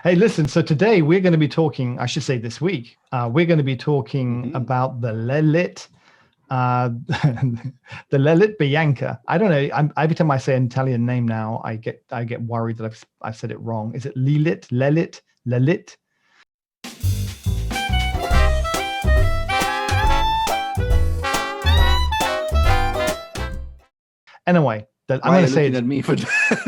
Hey, listen, so today we're going to be talking, I should say this week, we're going to be talking about the LELIT, the LELIT Bianca. I don't know. Every time I say an Italian name now, I get worried that I've said it wrong. Is it LELIT, LELIT, LELIT? Anyway, I'm going to say it at me for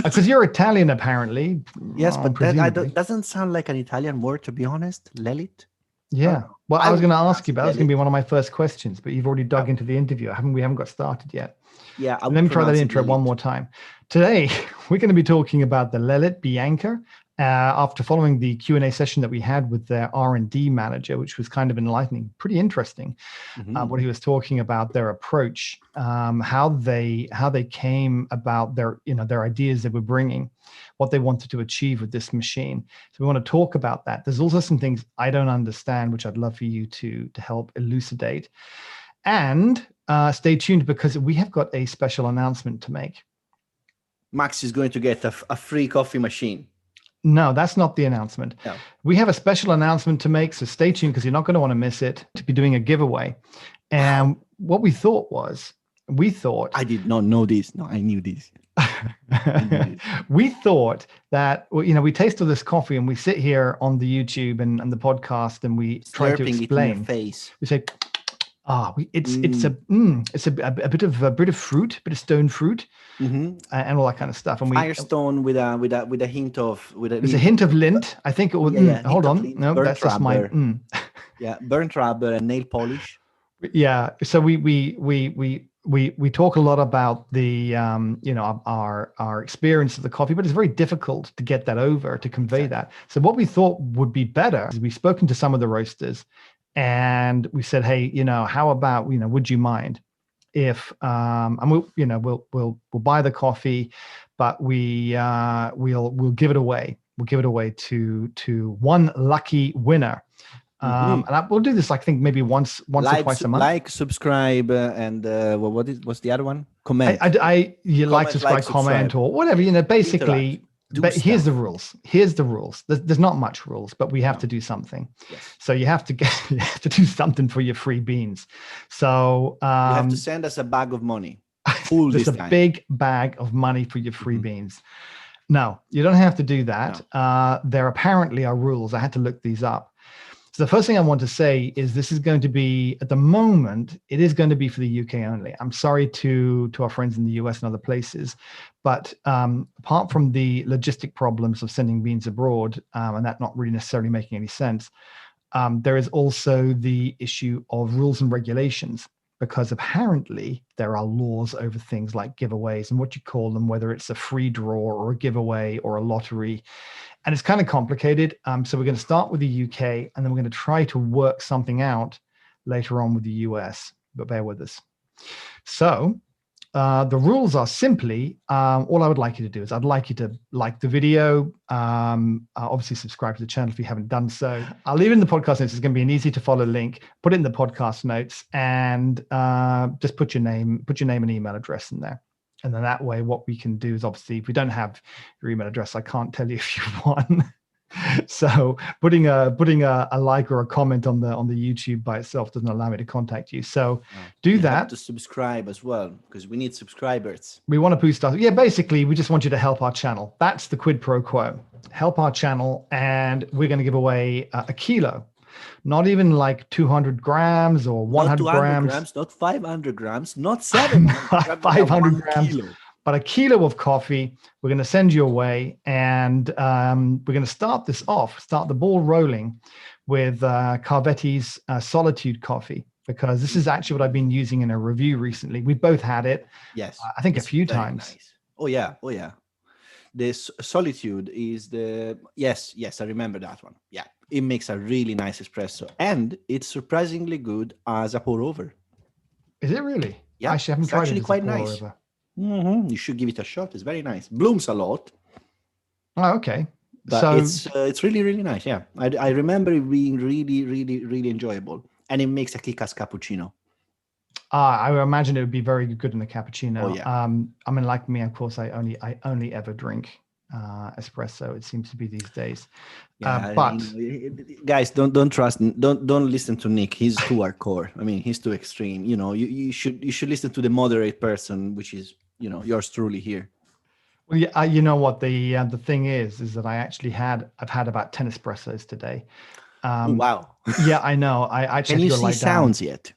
because you're Italian, apparently. Yes, but that doesn't sound like an Italian word, to be honest. LELIT. Yeah. Well, I was going to ask you, but that was going to be one of my first questions. But you've already dug into the interview. We haven't got started yet. Yeah. Let me try that intro one more time. Today, we're going to be talking about the LELIT Bianca. After following the Q&A session that we had with their R&D manager, which was kind of enlightening, pretty interesting, what he was talking about, their approach, how they came about their ideas they were bringing, what they wanted to achieve with this machine. So we want to talk about that. There's also some things I don't understand, which I'd love for you to help elucidate. And stay tuned because we have got a special announcement to make. Max is going to get a free coffee machine. No, that's not the announcement. No. We have a special announcement to make, so stay tuned because you're not going to want to miss it, to be doing a giveaway. And what we thought I did not know this. No, I knew this. We thought that, we taste all this coffee and we sit here on the YouTube and the podcast and we try to explain. It in your face. We say, it's a bit of fruit, bit of stone fruit, and all that kind of stuff. And Firestone with a hint of there's a hint of lint. I think it would. Hold on, no, that's just my. Yeah, burnt rubber and nail polish. Yeah, so we talk a lot about the our experience of the coffee, but it's very difficult to get that over, to convey that. So what we thought would be better is we've spoken to some of the roasters. And we said, hey, how about, would you mind if, and we'll buy the coffee, but we'll give it away. We'll give it away to one lucky winner. And we'll do this, I think, maybe once or twice a month. Like, subscribe, and what's the other one? Comment. Subscribe, comment, or whatever. Basically. But here's the rules. There's not much rules, but we have to do something. Yes. So you have to do something for your free beans. So you have to send us a bag of money. There's a big bag of money for your free beans. No, you don't have to do that. No. There apparently are rules. I had to look these up. So the first thing I want to say is this is going to be, at the moment, it is going to be for the UK only. I'm sorry to our friends in the US and other places, but apart from the logistic problems of sending beans abroad, and that not really necessarily making any sense, there is also the issue of rules and regulations, because apparently there are laws over things like giveaways and what you call them, whether it's a free draw or a giveaway or a lottery. And it's kind of complicated. So we're going to start with the UK, and then we're going to try to work something out later on with the US, but bear with us. So the rules are simply, all I would like you to do is I'd like you to like the video, obviously subscribe to the channel if you haven't done so. I'll leave it in the podcast notes. It's going to be an easy to follow link. Put it in the podcast notes and just put your name and email address in there. And then that way, what we can do is, obviously, if we don't have your email address, I can't tell you if you've won. So putting a like or a comment on the YouTube by itself doesn't allow me to contact you. So do that. You have to subscribe as well, because we need subscribers. We want to boost us. Yeah, basically, we just want you to help our channel. That's the quid pro quo. Help our channel, and we're going to give away a kilo. Not even like 200 grams or 100 grams. Not 500 grams, not 700 500 grams, but a kilo of coffee. We're going to send you away, and we're going to start the ball rolling with Carvetti's Solitude coffee, because this is actually what I've been using in a review recently. We both had it. Yes. I think a few times. Nice. Oh, yeah. This Solitude is yes, I remember that one. Yeah. It makes a really nice espresso, and it's surprisingly good as a pour over. Is it really? Yeah, I actually haven't tried it. Actually, quite nice. You should give it a shot. It's very nice. Blooms a lot. Oh, okay. But it's really, really nice. Yeah, I remember it being really, really, really enjoyable, and it makes a kick-ass cappuccino. I would imagine it would be very good in a cappuccino. Oh, yeah. I mean, like me, of course, I only ever drink espresso. It seems to be these days. Yeah, But guys, don't trust, don't listen to Nick. He's too hardcore. I mean, he's too extreme. You should listen to the moderate person, which is yours truly here. well, yeah, you know what the thing is that I've had about 10 espressos today. Oh, wow. Yeah, I know. I actually Can you have to see lie down. sounds yet?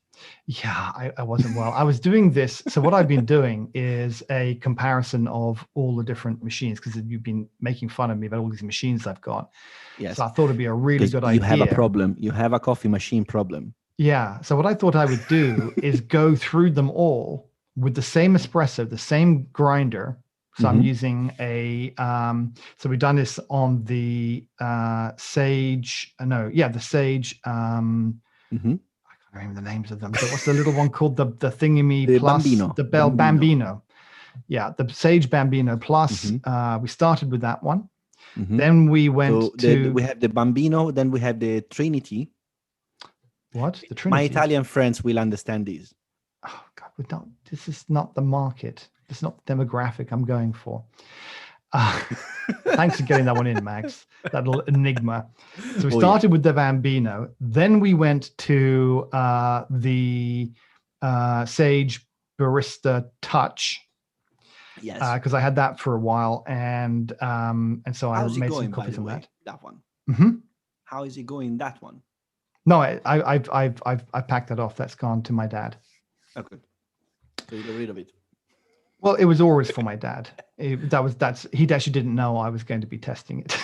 Yeah, I wasn't well. I was doing this. So what I've been doing is a comparison of all the different machines, because you've been making fun of me about all these machines I've got. Yes. So I thought it'd be a really good idea. You have a problem. You have a coffee machine problem. Yeah. So what I thought I would do is go through them all with the same espresso, the same grinder. So I'm using so we've done this on the Sage. The Sage. I can't remember the names of them. So what's the little one called? The Thingy The Plus, Bambino. the Bambino. Yeah, the Sage Bambino Plus. We started with that one. Then we went we have the Bambino. Then we have the Trinity. What? The Trinity? My Italian friends will understand these. Oh God, we don't. This is not the market. It's not the demographic I'm going for. Thanks for getting that one in, Max. That little enigma. So we started with the Bambino. Then we went to the Sage Barista Touch. Yes. Because I had that for a while, and so I made some coffees on that. That one. Mm-hmm. How is it going? That one. No, I've packed that off. That's gone to my dad. Okay. So you got rid of it. Well, it was always for my dad. He actually didn't know I was going to be testing it.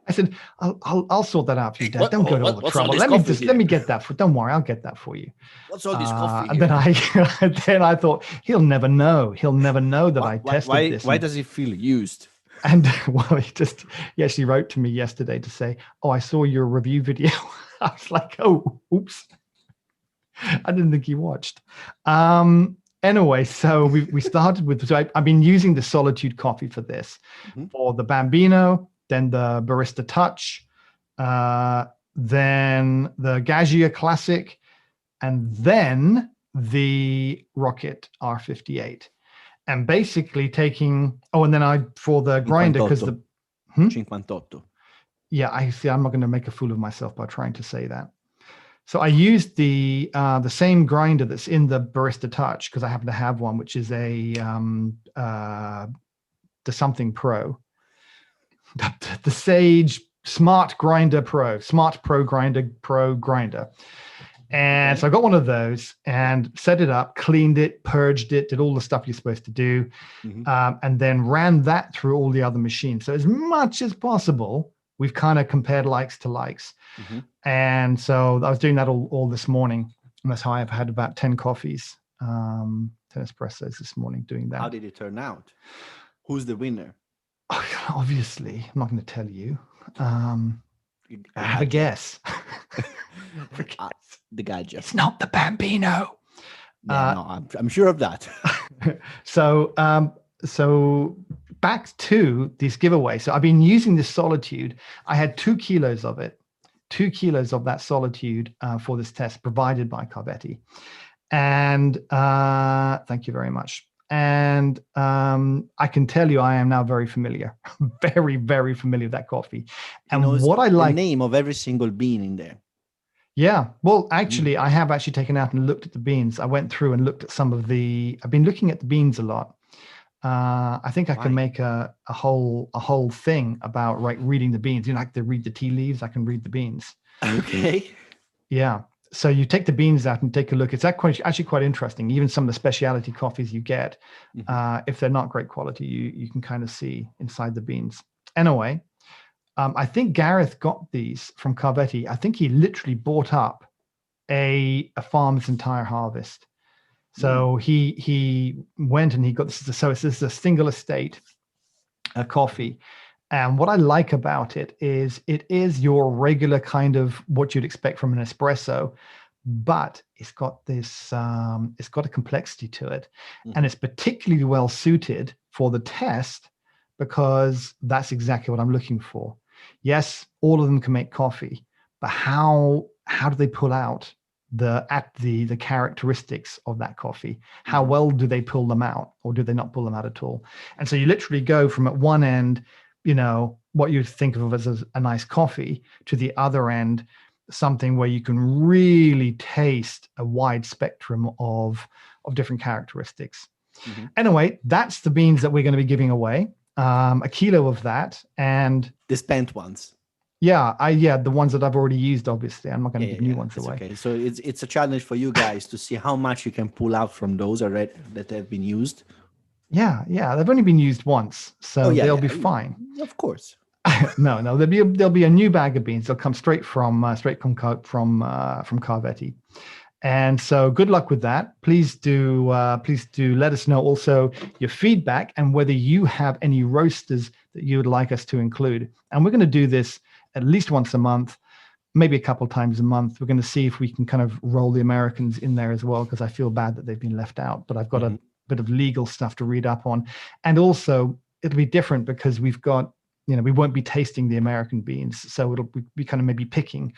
I said, I'll sort that out for you, Dad. Don't go to all the trouble. Let me get that don't worry, I'll get that for you. What's all this coffee? And then I thought, he'll never know. He'll never know that I tested this. Why does he feel used? And well, he actually wrote to me yesterday to say, "Oh, I saw your review video." I was like, "Oh, oops." I didn't think he watched. Anyway, so we started with, so I've been using the Solitude coffee for this, for the Bambino, then the Barista Touch, then the Gaggia Classic, and then the Rocket R58. And basically taking, and then for the grinder, because the 58. Yeah, I'm not going to make a fool of myself by trying to say that. So I used the same grinder that's in the Barista Touch, because I happen to have one, which is a the something Pro, the Sage Smart Grinder Pro, Smart Pro Grinder. And so I got one of those and set it up, cleaned it, purged it, did all the stuff you're supposed to do, and then ran that through all the other machines. So as much as possible, we've kind of compared likes to likes. And so I was doing that all this morning. And that's how I've had about 10 coffees, 10 espressos this morning doing that. How did it turn out? Who's the winner? Obviously, I'm not going to tell you. Have a guess. The Gaggia. It's not the Bambino. Yeah, no, I'm sure of that. So back to this giveaway. So I've been using this Solitude. I had 2 kilos of it, 2 kilos of that Solitude for this test provided by Carvetti. And thank you very much. And I can tell you, I am now very familiar, very, very familiar with that coffee. And what I like, the name of every single bean in there. Yeah. Well, actually, I have actually taken out and looked at the beans. I went through and looked at I've been looking at the beans a lot. I think I can make a whole thing about reading the beans. You know, like to read the tea leaves, I can read the beans. Okay. Yeah. So you take the beans out and take a look. It's actually quite interesting. Even some of the specialty coffees you get, if they're not great quality, you can kind of see inside the beans. Anyway, I think Gareth got these from Carvetti. I think he literally bought up a farm's entire harvest. So he went and he got this. So this is a single estate coffee. And what I like about it is your regular kind of what you'd expect from an espresso, but it's got this, it's got a complexity to it. And it's particularly well suited for the test because that's exactly what I'm looking for. Yes, all of them can make coffee, but how do they pull out the characteristics of that coffee. How well do they pull them out, or do they not pull them out at all? And so you literally go from at one end, what you think of as a nice coffee, to the other end, something where you can really taste a wide spectrum of different characteristics. Anyway, that's the beans that we're going to be giving away. A kilo of that, and the spent ones. Yeah, the ones that I've already used. Obviously, I'm not going to give new ones away. Okay, so it's a challenge for you guys to see how much you can pull out from those already that have been used. Yeah, they've only been used once, so they'll be fine. Of course. No, there'll be a new bag of beans. They'll come straight from Carvetti. And so good luck with that. Please do let us know also your feedback and whether you have any roasters that you would like us to include. And we're going to do this at least once a month, maybe a couple times a month. We're going to see if we can kind of roll the Americans in there as well, because I feel bad that they've been left out. But I've got a bit of legal stuff to read up on. And also it'll be different because we've got, we won't be tasting the American beans. So it'll be kind of maybe picking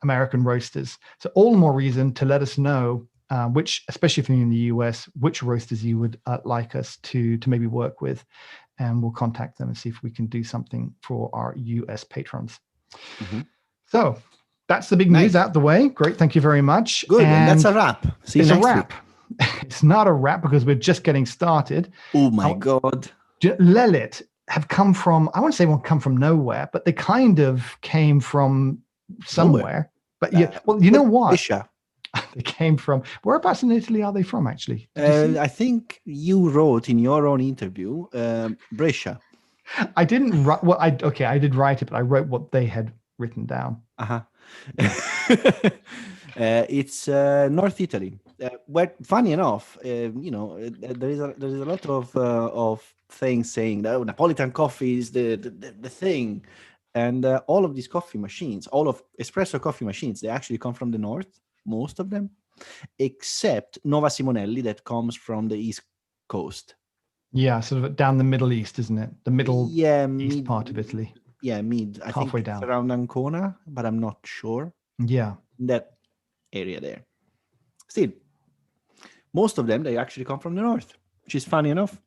American roasters. So all the more reason to let us know which, especially if you're in the US, which roasters you would like us to maybe work with. And we'll contact them and see if we can do something for our US patrons. So that's the big news out the way. Great. Thank you very much. Good. And that's a wrap. See you next week. It's not a wrap because we're just getting started. Oh my God. LELIT have come from, I won't say won't come from nowhere, but they kind of came from somewhere. But you know what? Brescia. They came from, whereabouts in Italy are they from actually? I think you wrote in your own interview, Brescia. I didn't write, I did write it, but I wrote what they had written down. It's North Italy. Where, funny enough, there is a lot of things saying that Napolitan coffee is the thing, and all of these coffee machines, all of espresso coffee machines, they actually come from the north, most of them, except Nova Simonelli that comes from the East Coast. Yeah, sort of down the Middle East, isn't it? The middle east part of Italy. Yeah, I halfway think down, it's around Ancona, but I'm not sure. Yeah, in that area there. Still, most of them, they actually come from the north, which is funny enough.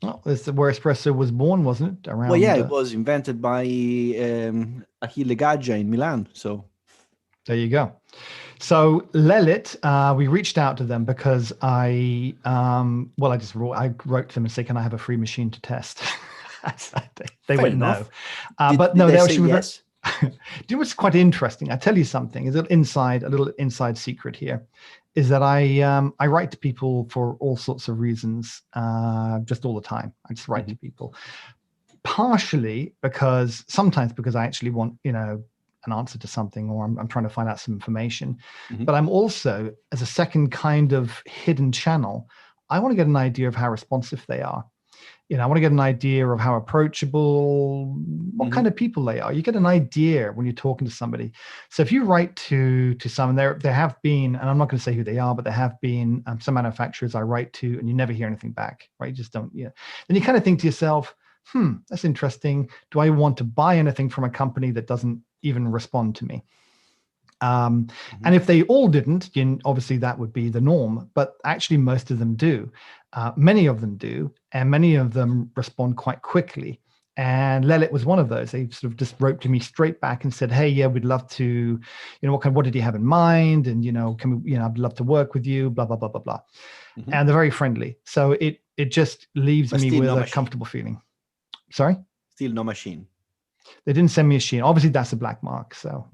Well, that's where espresso was born, wasn't it? Around. Well, yeah, it was invented by Achille Gaggia in Milan. So there you go. So LELIT, we reached out to them because I wrote to them and said, "Can I have a free machine to test?" they went enough. No, but no, they actually yes. Do you know what's quite interesting? I tell you something. Is a little inside secret here, is that I write to people for all sorts of reasons, just all the time. I just write to people, partially sometimes because I actually want an answer to something, or I'm trying to find out some information. But I'm also, as a second kind of hidden channel, I want to get an idea of how responsive they are. I want to get an idea of how approachable, what kind of people they are. You get an idea when you're talking to somebody. So if you write to someone, there have been, and I'm not going to say who they are, but there have been some manufacturers I write to, and you never hear anything back, right? You just don't. Then you kind of think to yourself, that's interesting. Do I want to buy anything from a company that doesn't even respond to me? And if they all didn't, obviously that would be the norm, but actually most of them do. Many of them do, and many of them respond quite quickly. And LELIT was one of those. They sort of just wrote to me straight back and said, "Hey, yeah, we'd love to, what did you have in mind? And, can we, I'd love to work with you, blah, blah, blah, blah, blah." And they're very friendly. So it just leaves me with a comfortable feeling. Sorry? Still no machine. They didn't send me a machine. Obviously that's a black mark. So,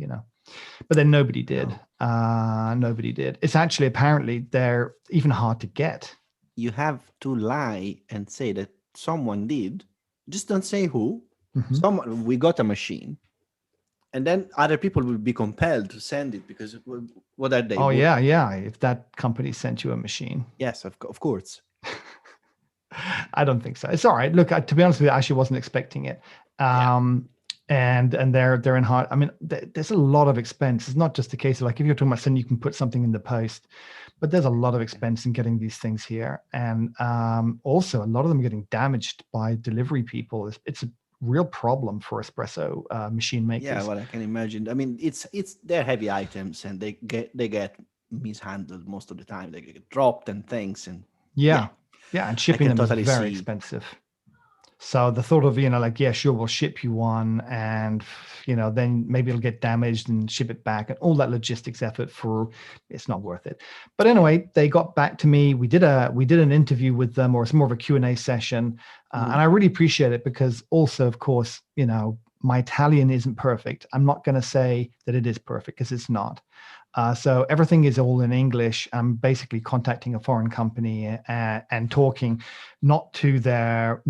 but then nobody did. Nobody did. It's actually, apparently they're even hard to get. You have to lie and say that someone did. Just don't say who. We got a machine, and then other people will be compelled to send it because what are they? Oh, yeah. If that company sent you a machine. Yes, of course. I don't think so. It's all right. Look, to be honest with you, I actually wasn't expecting it. And they're in hard. I mean, there's a lot of expense. It's not just a case of like, if you're talking about saying you can put something in the post, but there's a lot of expense in getting these things here. And also a lot of them getting damaged by delivery people. It's a real problem for espresso machine makers. Yeah, well, I can imagine. I mean, it's they're heavy items and they get mishandled most of the time. They get dropped and things, and yeah, and shipping them totally is very see. expensive. So the thought of, like, yeah, sure, we'll ship you one, and then maybe it'll get damaged and ship it back, and all that logistics effort it's not worth it. But anyway, they got back to me. We did an interview with them, or it's more of a Q&A session, and I really appreciate it, because also, of course, my Italian isn't perfect. I'm not going to say that it is perfect, because it's not. So everything is all in English. I'm basically contacting a foreign company and talking not to their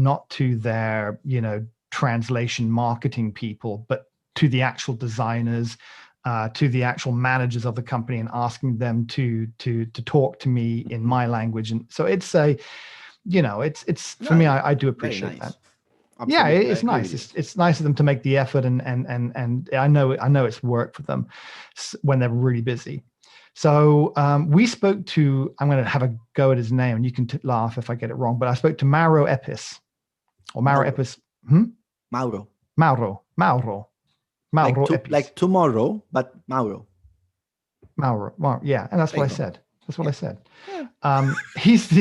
translation marketing people, but to the actual designers, to the actual managers of the company, and asking them to talk to me in my language. And so it's for me, I do appreciate that. Absolutely. Yeah, it's nice. It's nice of them to make the effort, and I know it's work for them when they're really busy. So we spoke to, I'm going to have a go at his name, and you can laugh if I get it wrong, but I spoke to Mauro Epis, or Mauro Epis. Mauro Epis. Like tomorrow, but Mauro. Yeah, and that's what I said. I said. Yeah. He's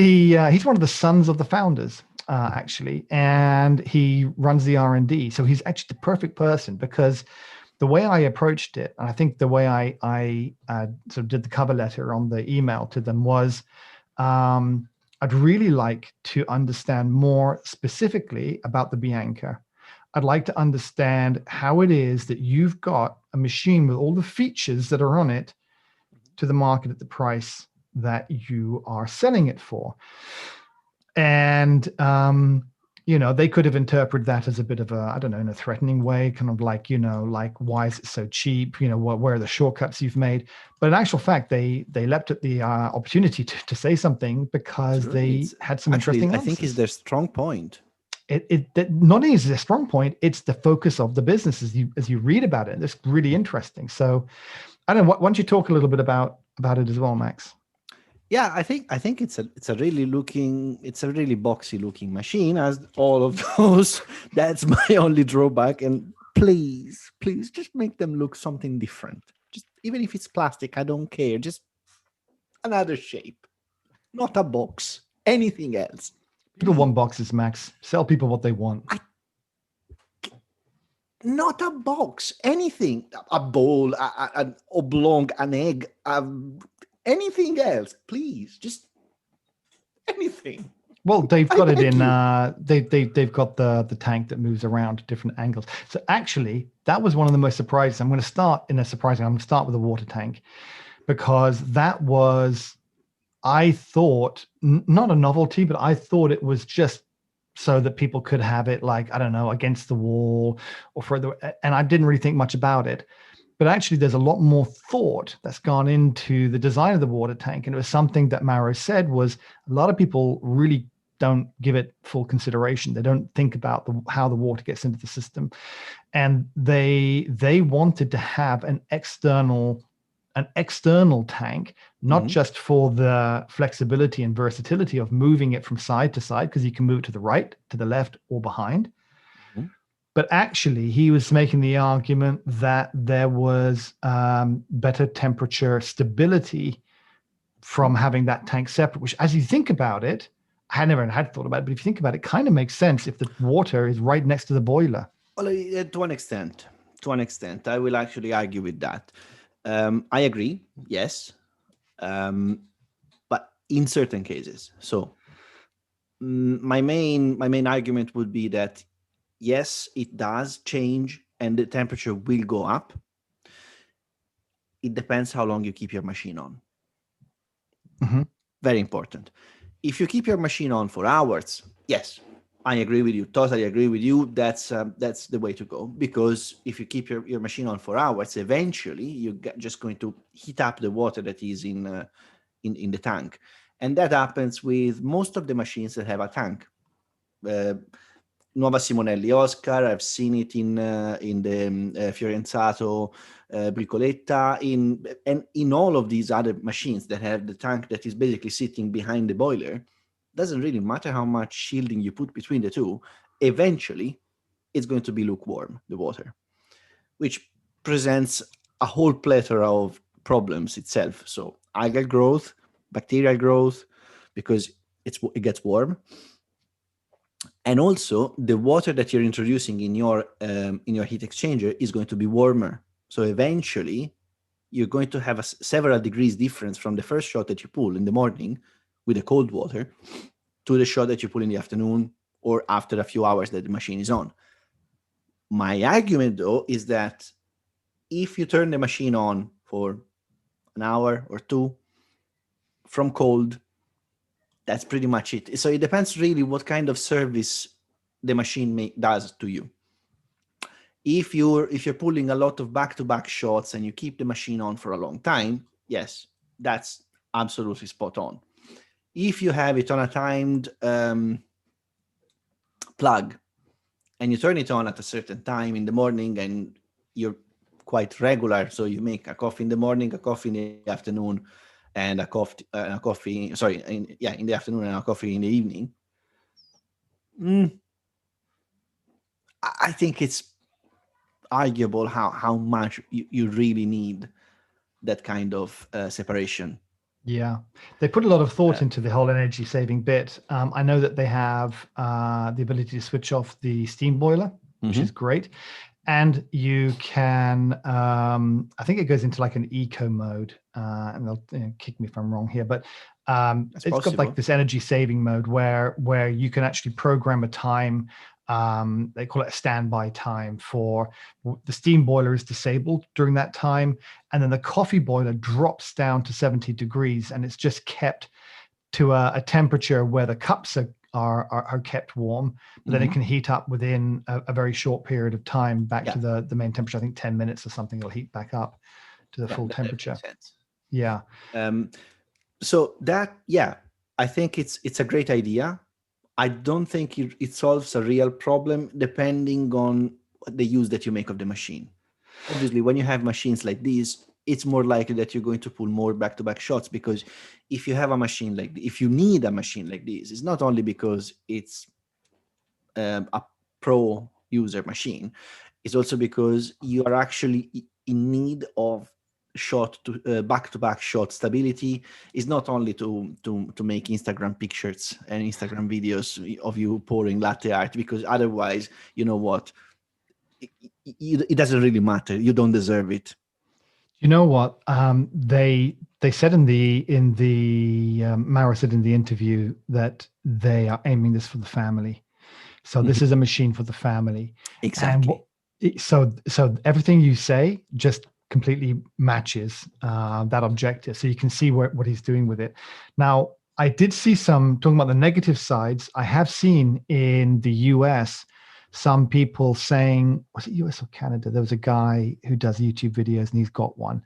one of the sons of the founders, actually, and he runs the R&D. So he's actually the perfect person, because the way I approached it, and I think the way I sort of did the cover letter on the email to them was, I'd really like to understand more specifically about the Bianca. I'd like to understand how it is that you've got a machine with all the features that are on it to the market at the price that you are selling it for. And they could have interpreted that as a bit of a, I don't know, in a threatening way, kind of like, like, why is it so cheap? Where are the shortcuts you've made? But in actual fact, they leapt at the opportunity to say something, because they had some interesting answers. I think it's their strong point. It not only is it a strong point, it's the focus of the business as you read about it. It's really interesting. So I don't know, why don't you talk a little bit about it as well, Max? Yeah, I think it's a really boxy looking machine, as all of those. That's my only drawback. And please just make them look something different. Just, even if it's plastic, I don't care. Just another shape, not a box. Anything else. People want boxes, Max. Sell people what they want. Not a box. Anything. A bowl, an oblong, an egg. Anything else, please. Just anything. Well, they've got it in. They've got the tank that moves around at different angles. So actually, that was one of the most surprising. I'm going to start with the water tank, because that was, I thought, not a novelty, but I thought it was just so that people could have it, like, I don't know, against the wall or further. And I didn't really think much about it. But actually, there's a lot more thought that's gone into the design of the water tank. And it was something that Mauro said was, a lot of people really don't give it full consideration. They don't think about how the water gets into the system. And they wanted to have an external tank, not just for the flexibility and versatility of moving it from side to side, because you can move it to the right, to the left, or behind. But actually, he was making the argument that there was better temperature stability from having that tank separate, which, as you think about it, I had never had thought about it, but if you think about it, kind of makes sense if the water is right next to the boiler. Well, to an extent, I will actually argue with that. I agree, yes, but in certain cases. So my main argument would be that, yes, it does change, and the temperature will go up. It depends how long you keep your machine on. Very important. If you keep your machine on for hours, yes, I agree with you. Totally agree with you. That's the way to go, because if you keep your machine on for hours, eventually you're just going to heat up the water that is in the tank, and that happens with most of the machines that have a tank. Nuova Simonelli Oscar, I've seen it in the Fiorenzato Bricoletta, and in all of these other machines that have the tank that is basically sitting behind the boiler. Doesn't really matter how much shielding you put between the two, eventually it's going to be lukewarm, the water, which presents a whole plethora of problems itself. So algal growth, bacterial growth, because it gets warm. And also the water that you're introducing in your heat exchanger is going to be warmer. So eventually you're going to have several degrees difference from the first shot that you pull in the morning with the cold water to the shot that you pull in the afternoon or after a few hours that the machine is on. My argument, though, is that if you turn the machine on for an hour or two from cold, that's pretty much it. So it depends really what kind of service the machine does to you. If you're pulling a lot of back-to-back shots and you keep the machine on for a long time, yes, that's absolutely spot on. If you have it on a timed plug and you turn it on at a certain time in the morning and you're quite regular, so you make a coffee in the morning, a coffee in the afternoon, and a coffee in the afternoon and a coffee in the evening, I think it's arguable how much you really need that kind of separation. Yeah, they put a lot of thought into the whole energy saving bit. I know that they have the ability to switch off the steam boiler, which is great. And you can, I think it goes into like an eco mode, and they'll kick me if I'm wrong here, but it's got like this energy saving mode where you can actually program a time. They call it a standby time for the steam boiler is disabled during that time. And then the coffee boiler drops down to 70 degrees and it's just kept to a temperature where the cups are kept warm, but then it can heat up within a very short period of time back to the main temperature. I think 10 minutes or something, it'll heat back up to the full temperature. Yeah. So that, I think it's a great idea. I don't think it solves a real problem depending on the use that you make of the machine. Obviously, when you have machines like these, it's more likely that you're going to pull more back-to-back shots, because if you have a machine like if you need a machine like this, it's not only because it's a pro user machine, it's also because you are actually in need of back-to-back shot stability. Is not only to make Instagram pictures and Instagram videos of you pouring latte art, because otherwise, you know what, it doesn't really matter. You don't deserve it. You know what? They said in the Mauro said in the interview that they are aiming this for the family. So this is a machine for the family. Exactly. And so everything you say just completely matches that objective. So you can see what he's doing with it. Now, I did see some, talking about the negative sides, I have seen in the US some people saying, was it US or Canada? There was a guy who does YouTube videos and he's got one.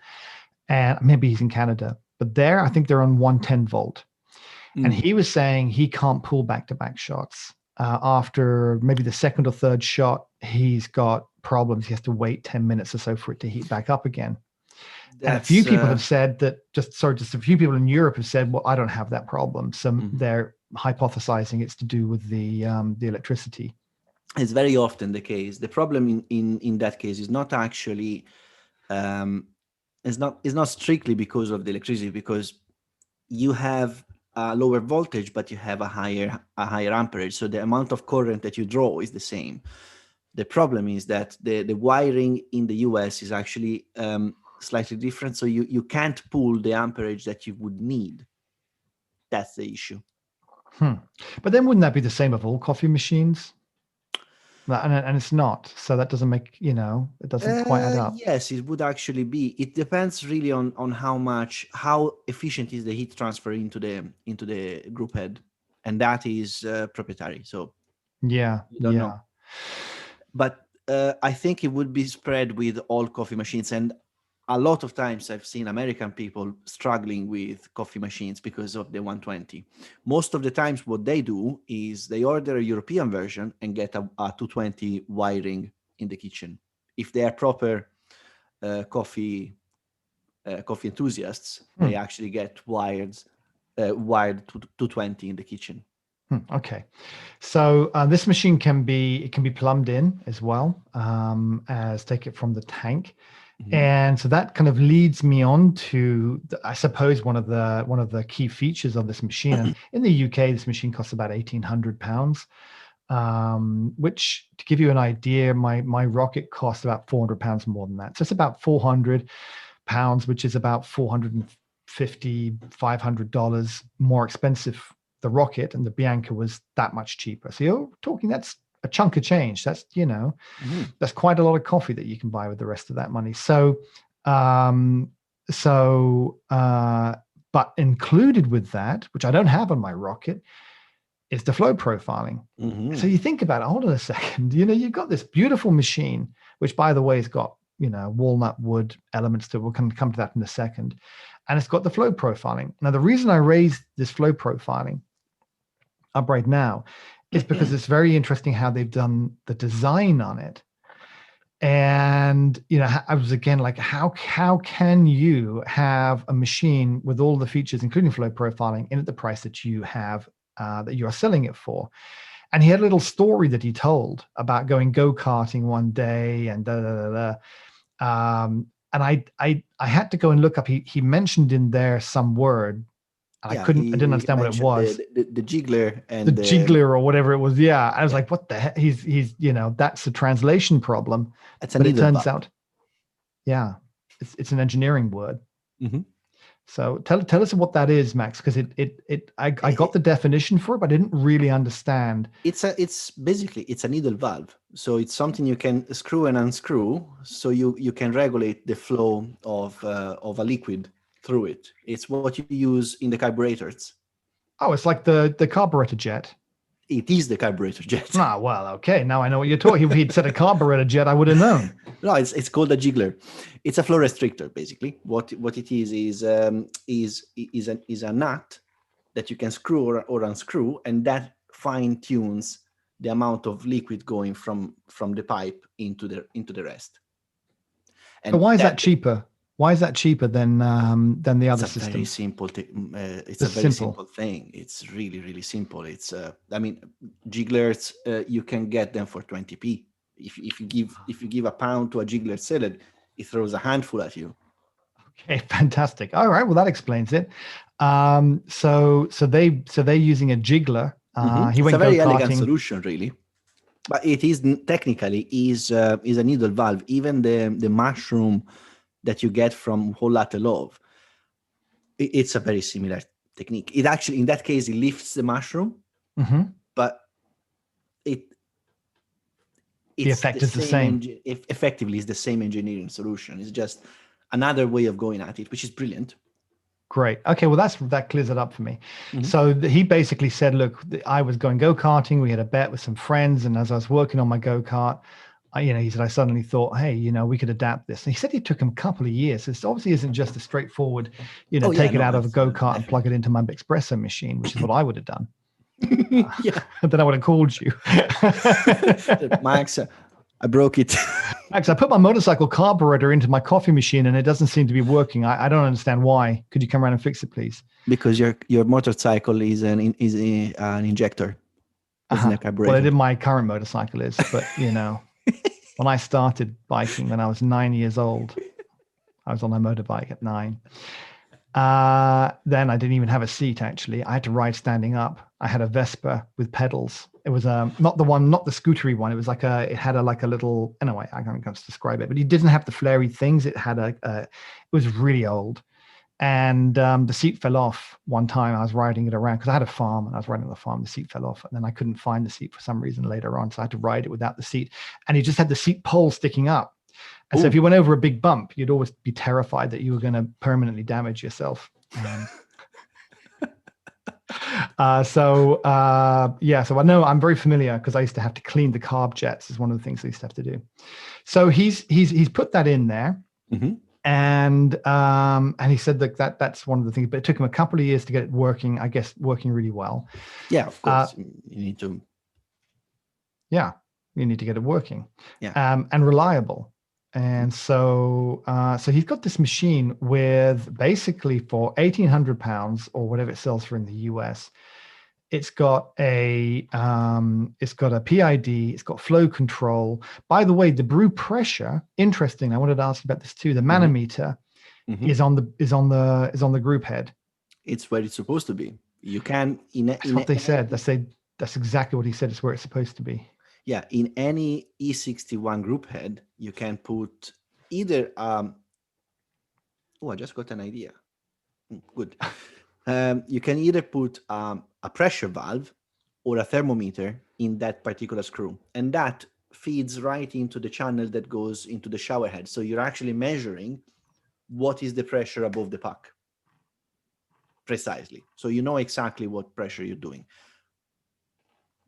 And maybe he's in Canada. But there, I think they're on 110 volt. And he was saying he can't pull back-to-back shots. After maybe the second or third shot, he's got problems. He has to wait 10 minutes or so for it to heat back up again. And a few people have said that, just a few people in Europe have said, well, I don't have that problem. So they're hypothesizing it's to do with the electricity. It's very often the case. The problem in that case is not actually, it's not strictly because of the electricity, because you have a lower voltage, but you have a higher amperage. So the amount of current that you draw is the same. The problem is that the wiring in the US is actually slightly different. So you can't pull the amperage that you would need. That's the issue. But then wouldn't that be the same of all coffee machines? And it's not. So that doesn't make, it doesn't quite add up. Yes, it would actually be. It depends really on how efficient is the heat transfer into the group head. And that is proprietary. So you don't know. But I think it would be spread with all coffee machines. And a lot of times I've seen American people struggling with coffee machines because of the 120. Most of the times what they do is they order a European version and get a 220 wiring in the kitchen. If they are proper coffee enthusiasts, they actually get wired to 220 in the kitchen. Okay, so this machine can be plumbed in as well as take it from the tank. And so that kind of leads me on to, I suppose, one of the key features of this machine. And in the UK, this machine costs about £1,800, which, to give you an idea, my rocket costs about £400 more than that. So it's about £400, which is about $450, $500 more expensive. The rocket, and the Bianca was that much cheaper. So you're talking, that's a chunk of change. That's, that's quite a lot of coffee that you can buy with the rest of that money. So, but included with that, which I don't have on my rocket, is the flow profiling. So you think about it, hold on a second, you've got this beautiful machine, which, by the way, has got, walnut wood elements to it. We'll come to that in a second. And it's got the flow profiling. Now, the reason I raised this flow profiling up right now is because it's very interesting how they've done the design on it. And, I was again like, how can you have a machine with all the features, including flow profiling, in at the price that you have, that you are selling it for? And he had a little story that he told about going go-karting one day and and I had to go and look up. He mentioned in there some word. I didn't understand what it was. The jiggler and the jiggler or whatever it was. Yeah. I was like, what the heck? He's that's a translation problem. But it turns out, it's an engineering word. So tell us what that is, Max, because I got the definition for it, but I didn't really understand. It's basically a needle valve. So it's something you can screw and unscrew, so you can regulate the flow of a liquid through it. It's what you use in the carburetors. Oh, it's like the carburetor jet. It is the carburetor jet. Ah, well, okay. Now I know what you're talking. If he'd said a carburetor jet, I would have known. No, it's called a jiggler. It's a flow restrictor, basically. What it is a nut that you can screw or unscrew, and that fine tunes the amount of liquid going from the pipe into the rest. And so why is that cheaper? Why is that cheaper than the other system? Very simple. It's a very simple thing. It's really, really simple. It's jigglers, you can get them for 20p. If you give a pound to a jiggler seller, he throws a handful at you. Okay, fantastic. All right, well that explains it. So they're using a jiggler. It's a very elegant solution, really. But it is technically is a needle valve. Even the mushroom that you get from whole latte loaf, it's a very similar technique. It actually, in that case, it lifts the mushroom, but the effect is the same. Effectively, it's the same engineering solution. It's just another way of going at it, which is brilliant. Great. Okay, well that clears it up for me. So he basically said, look, I was going go-karting. We had a bet with some friends, and as I was working on my go-kart, he said, I suddenly thought, hey, we could adapt this. And he said it took him a couple of years. This obviously isn't just a straightforward, take it out of a go-kart and plug it into my Espresso machine, which is what I would have done. Then I would have called you. Max, I broke it. Max, I put my motorcycle carburetor into my coffee machine and it doesn't seem to be working. I don't understand why. Could you come around and fix it, please? Because your motorcycle is an injector. Well, my current motorcycle is, but when I started biking when I was 9 years old, I was on a motorbike at 9. Then I didn't even have a seat, actually. I had to ride standing up. I had a Vespa with pedals. It was not the scootery one. It was it had a little, anyway, I can't describe it, but it didn't have the flary things. It had it was really old. And the seat fell off one time. I was riding it around because I had a farm and I was riding on the farm. The seat fell off and then I couldn't find the seat for some reason later on. So I had to ride it without the seat. And you just had the seat pole sticking up. And so if you went over a big bump, you'd always be terrified that you were going to permanently damage yourself. So I know I'm very familiar because I used to have to clean the carb jets is one of the things I used to have to do. So he's put that in there. And he said that's one of the things, but it took him a couple of years to get it working, I guess, working really well. Yeah, of course. You need to. Yeah, you need to get it working. Yeah. And reliable. And so he's got this machine with basically for £1,800 or whatever it sells for in the US, It's got a PID. It's got flow control. By the way, the brew pressure. Interesting. I wanted to ask you about this too. The manometer is on the group head. It's where it's supposed to be. You can That's what they said. That's exactly what he said. It's where it's supposed to be. Yeah, in any E61 group head, you can put either. I just got an idea. Good. You can either put a pressure valve or a thermometer in that particular screw, and that feeds right into the channel that goes into the shower head. So you're actually measuring what is the pressure above the puck precisely. So you know exactly what pressure you're doing.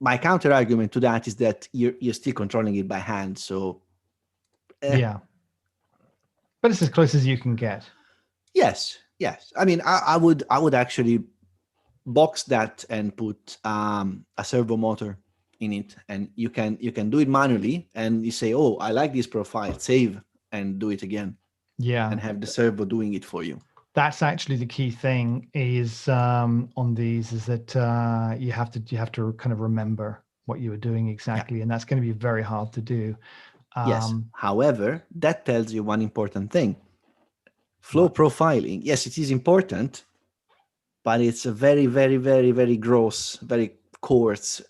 My counter argument to that is that you're still controlling it by hand. So yeah, but it's as close as you can get. Yes. I mean, I would actually box that and put a servo motor in it, and you can do it manually, and you say, oh, I like this profile, save and do it again. Yeah, and have the servo doing it for you. That's actually the key thing is on these is that you have to kind of remember what you were doing exactly, and that's going to be very hard to do. Yes. However, that tells you one important thing. Flow profiling, yes, it is important, but it's a very, very, very, very gross, very coarse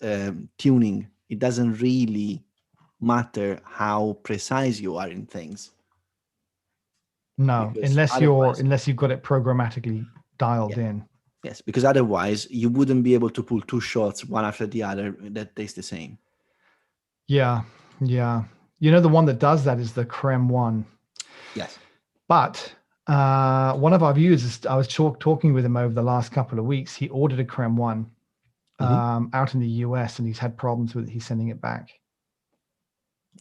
tuning. It doesn't really matter how precise you are in things. No, unless you've got it programmatically dialed in. Yes, because otherwise you wouldn't be able to pull two shots one after the other that taste the same. Yeah. You know, the one that does that is the Creme one. Yes. But one of our viewers, I was talking with him over the last couple of weeks. He ordered a Creme one out in the US, and he's had problems with it. He's sending it back.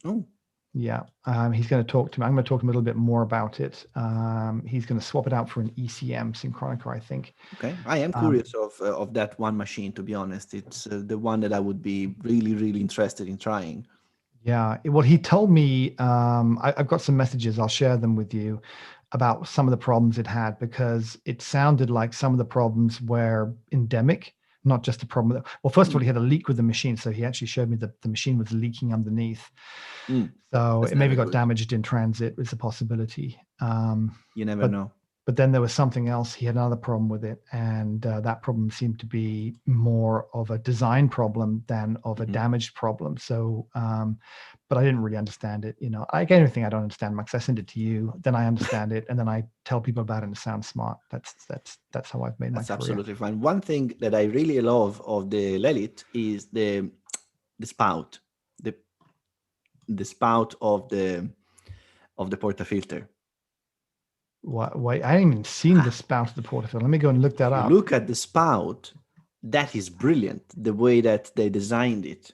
Oh. Yeah. He's going to talk to me. I'm going to talk to him a little bit more about it. He's going to swap it out for an ECM Synchronica, I think. Okay. I am curious of that one machine, to be honest. It's the one that I would be really, really interested in trying. Yeah. Well, he told me, I've got some messages, I'll share them with you, about some of the problems it had, because it sounded like some of the problems were endemic, not just a problem. Well, first of all, he had a leak with the machine. So he actually showed me that the machine was leaking underneath. So it maybe got damaged in transit is a possibility. You never know. But then there was something else. He had another problem with it. And that problem seemed to be more of a design problem than of a damaged problem. So, but I didn't really understand it. You know, like anything I don't understand, Max, I send it to you, then I understand it. And then I tell people about it and it sounds smart. That's how I've made my career. That's absolutely fine. One thing that I really love of the LELIT is the spout, the spout of the portafilter. Wait, I haven't even seen the spout of the portafilter. Let me go and look that up. Look at the spout. That is brilliant. The way that they designed it.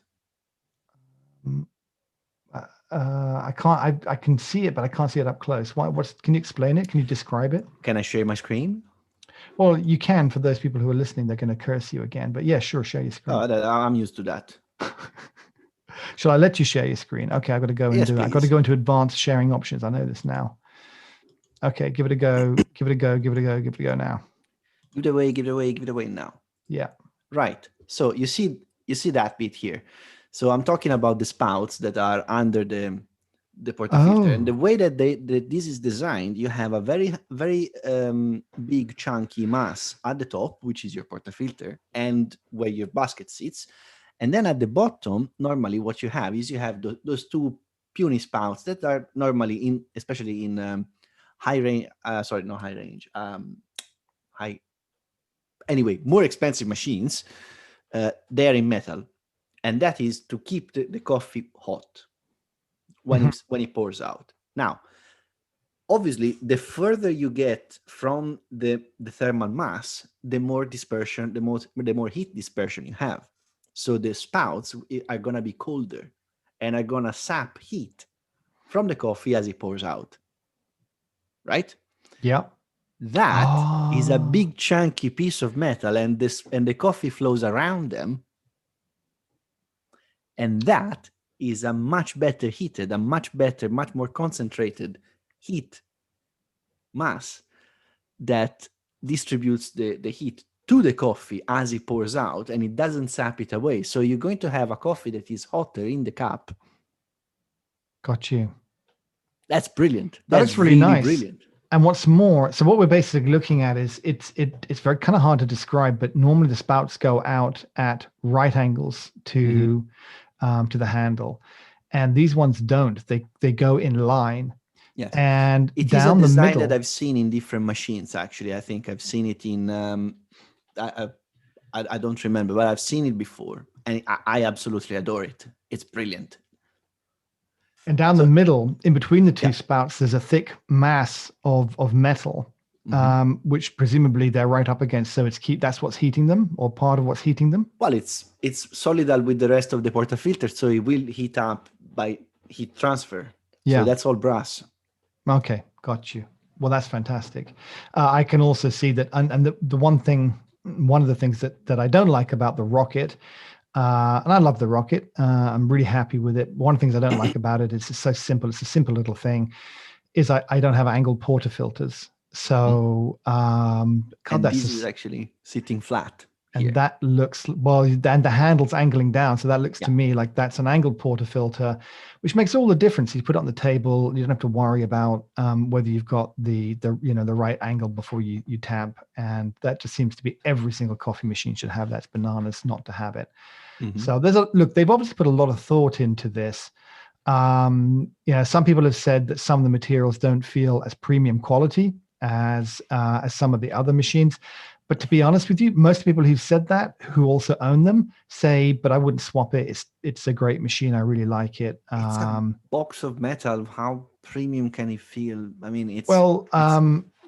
I can't. I can see it, but I can't see it up close. Can you explain it? Can you describe it? Can I share my screen? Well, you can. For those people who are listening, they're going to curse you again. But yeah, sure, share your screen. I'm used to that. Shall I let you share your screen? Okay, I've got to go and do that. I've got to go into advanced sharing options. I know this now. Okay, give it a go. Give it a go. Give it a go. Give it a go now. Give it away now. Yeah. Right. So you see that bit here. So I'm talking about the spouts that are under the portafilter, and the way that this is designed, you have a very, very big chunky mass at the top, which is your portafilter, and where your basket sits. And then at the bottom, normally what you have is those two puny spouts that are normally especially in high range. Anyway, more expensive machines. They are in metal, and that is to keep the coffee hot when it pours out. Now, obviously, the further you get from the thermal mass, the more dispersion, the more heat dispersion you have. So the spouts are going to be colder and are going to sap heat from the coffee as it pours out. Right? Yeah. That is a big chunky piece of metal, and the coffee flows around them. And that is a much better heated, much more concentrated heat mass that distributes the heat to the coffee as it pours out, and it doesn't sap it away. So you're going to have a coffee that is hotter in the cup. Got you. That's brilliant. That That's looks really nice. brilliant. And what's more, so what we're basically looking at is it's very kind of hard to describe, but normally the spouts go out at right angles to the handle, and these ones don't. They go in line. Yes. And it down is a the design middle that I've seen in different machines. Actually, I think I've seen it in. I don't remember, but I've seen it before, and I absolutely adore it. It's brilliant. And down the middle, in between the two spouts, there's a thick mass of metal, which presumably they're right up against. So that's what's heating them, or part of what's heating them. Well, it's solidal with the rest of the portafilter, so it will heat up by heat transfer. Yeah, so that's all brass. Okay, got you. Well, that's fantastic. I can also see that, and one of the things that I don't like about the Rocket. And I love the Rocket. I'm really happy with it. One of the things I don't like about it is it's so simple. It's a simple little thing. Is I don't have angled portafilters. So this is actually sitting flat. And that looks, well, and the handle's angling down. So that looks to me like that's an angled portafilter, which makes all the difference. You put it on the table. You don't have to worry about whether you've got the right angle before you tap. And that just seems to be every single coffee machine should have that. It's bananas not to have it. So they've obviously put a lot of thought into this. Some people have said that some of the materials don't feel as premium quality as some of the other machines. But to be honest with you, most people who've said that, who also own them, say, but I wouldn't swap it. It's a great machine. I really like it. It's a box of metal. How premium can it feel? I mean,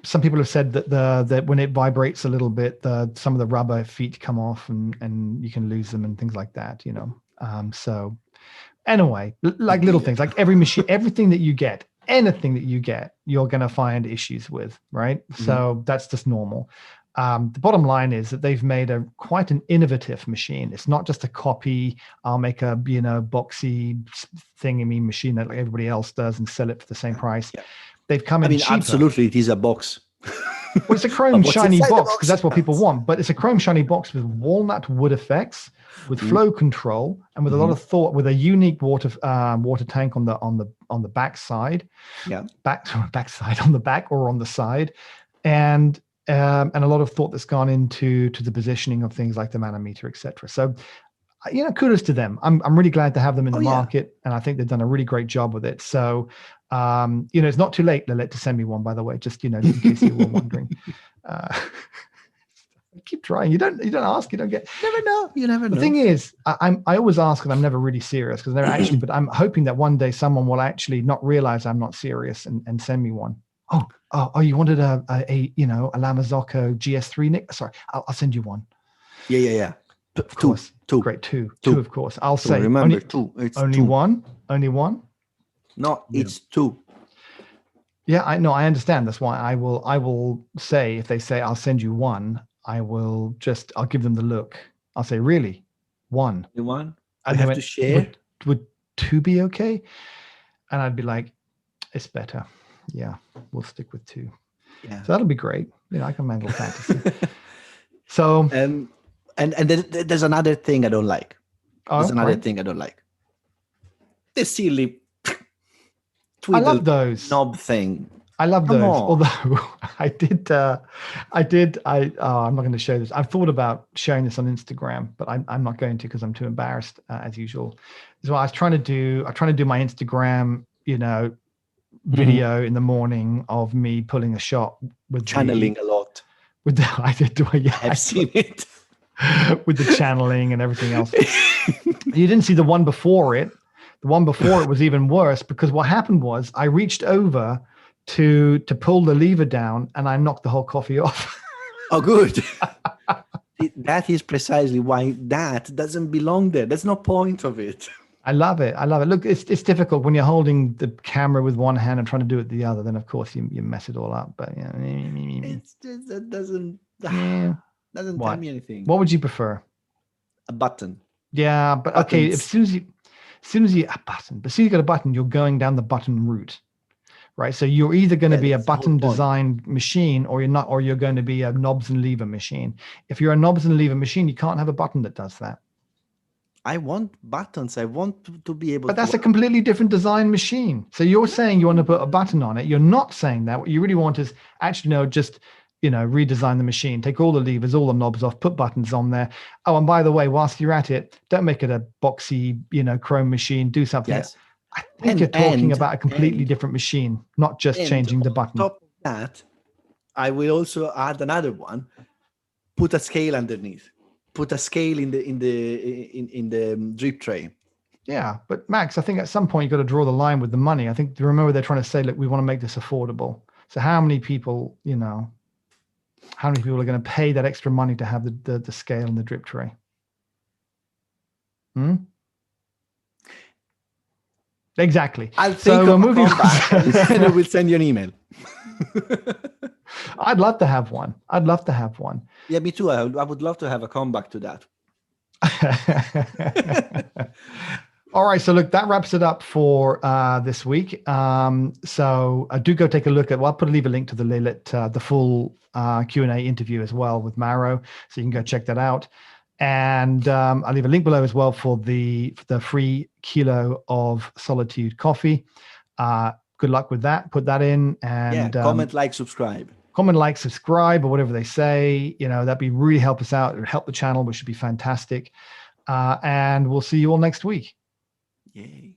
some people have said that when it vibrates a little bit, some of the rubber feet come off and you can lose them and things like that, So anyway, like little things, like every machine, everything that you get, anything that you get, you're going to find issues with, right? So that's just normal. The bottom line is that they've made quite an innovative machine. It's not just a copy. I'll make a boxy thingy machine that like everybody else does and sell it for the same price. Yeah. They've come in cheaper. Absolutely, it is a box. Well, it's a chrome shiny box because that's what people want. But it's a chrome shiny box with walnut wood effects, with flow control, and with a lot of thought, with a unique water tank on the back side. Yeah, backside on the back or on the side, and a lot of thought that's gone into the positioning of things like the manometer, etc. So, kudos to them. I'm really glad to have them in the market, and I think they've done a really great job with it. So, it's not too late, LELIT, to send me one, by the way, just in case you were wondering. Keep trying. You don't ask, you don't get. Never know. You never know. The thing is, I always ask, and I'm never really serious because they're actually. But I'm hoping that one day someone will actually not realize I'm not serious and send me one. Oh, you wanted a La Marzocco GS3, Nick? Sorry, I'll send you one. Yeah. Of course. Two. Great. Two, of course. I'll say. Remember, two. It's only two. One? Only one? No, it's two. Yeah, I know. I understand. That's why I will say, if they say I'll send you one, I'll give them the look. I'll say, really? One? You one? I have to share? Would two be okay? And I'd be like, it's better. Yeah, we'll stick with two. Yeah. So that'll be great. I can handle fantasy. So and there's another thing I don't like. Thing I don't like. The silly I love those knob thing. I love those. Although I'm not going to show this. I've thought about sharing this on Instagram, but I'm not going to because I'm too embarrassed as usual. So I was trying to do my Instagram, video in the morning of me pulling a shot with channeling a lot. With I've seen it with the channeling and everything else. You didn't see the one before it. The one before it was even worse because what happened was I reached over to pull the lever down and I knocked the whole coffee off. Oh, good. That is precisely why that doesn't belong there. There's no point of it. I love it. Look, it's difficult when you're holding the camera with one hand and trying to do it with the other. Then of course you mess it all up. But that doesn't tell me anything. What would you prefer? A button. Yeah, but okay. As soon as you got a button, you're going down the button route, right? So you're either going to be a that's the whole button point. designed machine, or you're not, or you're going to be a knobs and lever machine. If you're a knobs and lever machine, you can't have a button that does that. I want buttons. I want to be able But to. that's a completely different design machine. So you're saying you want to put a button on it. You're not saying that. What you really want is actually, no, just, redesign the machine, take all the levers, all the knobs off, put buttons on there. Oh, and by the way, whilst you're at it, don't make it a boxy, chrome machine. Do something. Yes. I think you're talking about a completely different machine, not just changing the button. On top of that, I will also add another one. Put a scale underneath. Put a scale in the drip tray. Yeah, but Max, I think at some point you've got to draw the line with the money. I think, remember, they're trying to say, look, we want to make this affordable. So how many people, how many people are going to pay that extra money to have the scale and the drip tray? Exactly. I'll think of a comeback and I will send you an email. I'd love to have one. Yeah, me too. I would love to have a comeback to that. All right, so look, that wraps it up for this week. So do go take a look at. Well, I'll leave a link to the LELIT, the full Q&A interview as well with Mauro, so you can go check that out. And I'll leave a link below as well for the free kilo of Solitude coffee. Good luck with that. Put that in, and comment, like, subscribe. Comment, like, subscribe, or whatever they say. That'd be really help us out. It would help the channel, which should be fantastic. And we'll see you all next week. Yay.